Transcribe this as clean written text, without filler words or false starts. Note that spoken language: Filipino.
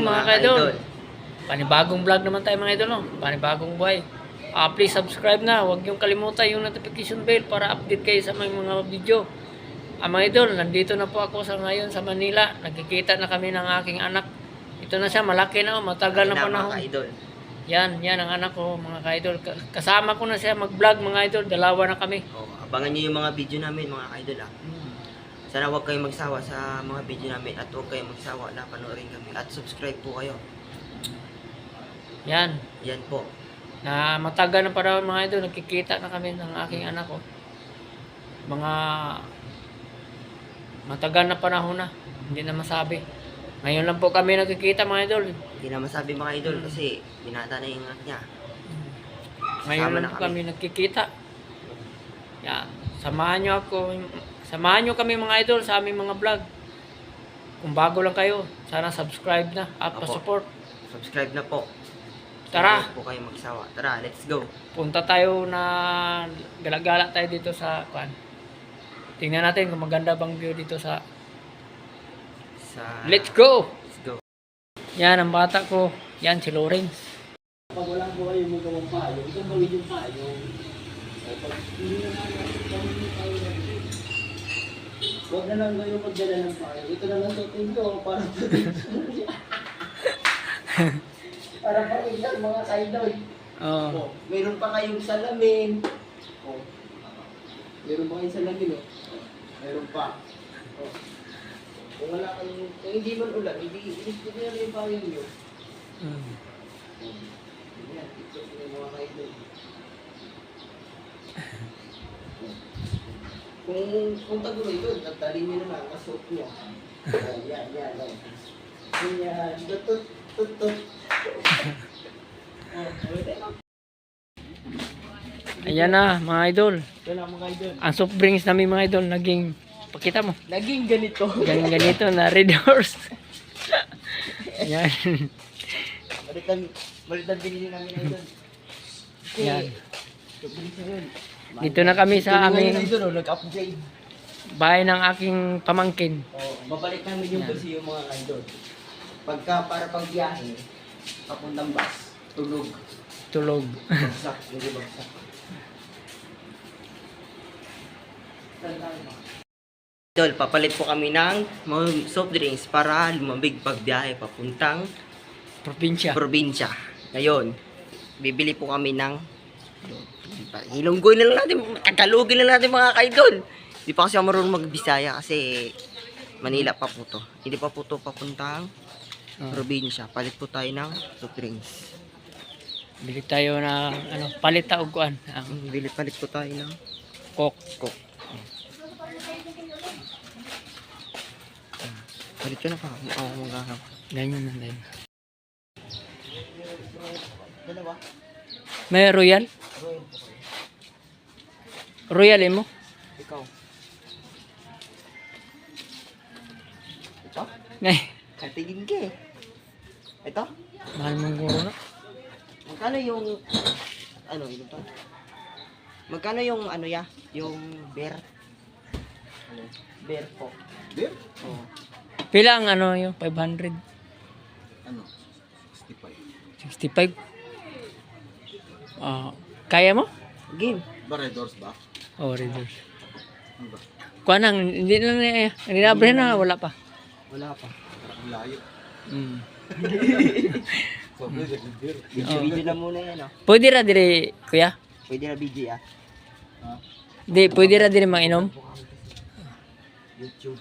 mga kaidol. Panibagong vlog naman tayo mga idol, no? Panibagong buhay. Please subscribe na. Huwag niyong kalimutan yung notification bell para update kayo sa mga video. Mga idol, nandito na po ako sa ngayon sa Manila. Nagkikita na kami ng aking anak. Ito na siya, malaki na, matagal na panahon. Mga idol. Yan ang anak ko, mga ka-idol. Kasama ko na siya mag-vlog, mga idol. Dalawa na kami. Abangan niyo yung mga video namin, mga idol. Sana huwag kayong magsawa sa mga video namin at huwag kayong magsawa na panoorin kami at subscribe po kayo. Yan po. Na matagal na panahon, mga idol. Nagkikita na kami ng aking anak ko. Mga matagal na panahon na. Hindi na masabi. Ngayon lang po kami nagkikita, mga idol. Hindi na masabi, mga idol, kasi binata na yung anak niya. Ngayon lang po kami nagkikita. Yan. Samahan nyo kami, mga idol, sa aming mga vlog. Kung bago lang kayo, sana subscribe na at pa-support. Subscribe na po. Tara. Huwag po kayo magsawa. Tara, let's go. Punta tayo na galagala tayo dito sa kwan. Tingnan natin kung maganda bang view dito sa Let's go! Let's go. Yan ang bata ko. Yan si Lawrence. Pag walang buhay yung magawang payo, ito gawin yung payo. Pag hindi na gawin yung payo na rin. Huwag na lang kayo magdala ng payo. Ito na lang sutin ko para para pakinggan mga kaidol. Oh. Meron pa kayong salamin. Meron pa kayong salamin, oh. Meron pa. Kung wala kayong, kung hindi man ulan, hindi na rin yung payo nyo. Yan, ito yung mga kaidol. Kung tagulo ito, tagtali nyo na lang, kasot nyo. Yan. Yan, tut. Ayan na, mga idol. Ito lang mga idol. Ang soft drinks namin, mga idol, naging, pakita mo. Naging ganito. Ganito na Red Horse. Ayan. Balitan binili namin na idol. Yan. Bilis na yun. Dito na kami sa aming idol, nag-upgrade. bahay ng aking pamangkin. Babalik namin yung bus yung mga idol. Para pag biyahe, papuntang bus, Tulog. bagsak, hindi bagsak. Idol, papalit po kami ng mga soft drinks para lumambig pagbiyahe papuntang probinsya. Ngayon, bibili po kami ng Ilonggoy na lang natin, Tagalogin na natin mga kaidol. Hindi pa kasi ako marunong magbisaya kasi Manila pa po to. Hindi pa po to papuntang probinsya. Palit po tayo ng soft drinks. Bili tayo ng palit taog kuan. Palit po tayo ng Coke. Palit ko na pa. Ako magkakap. Ganyan na din. Dalawa. May Royal? Royal mo? Ikaw. Ito? Ngay. Katigin ka eh. Ito? Mahal mong guro na. Magkano yung ito to? Magkano yung yung beer? Beer po. Beer? Oo. Pila ang yung 500? 65. Kaya mo? Game. Red Horse ba? Oh, Red Horse. Kuan ang hindi na abre na wala pa. Wala pa. Layo. Video na muna yan Pwede ra dire kuya? Pwede na video Di pwede ra dire manginom? YouTube.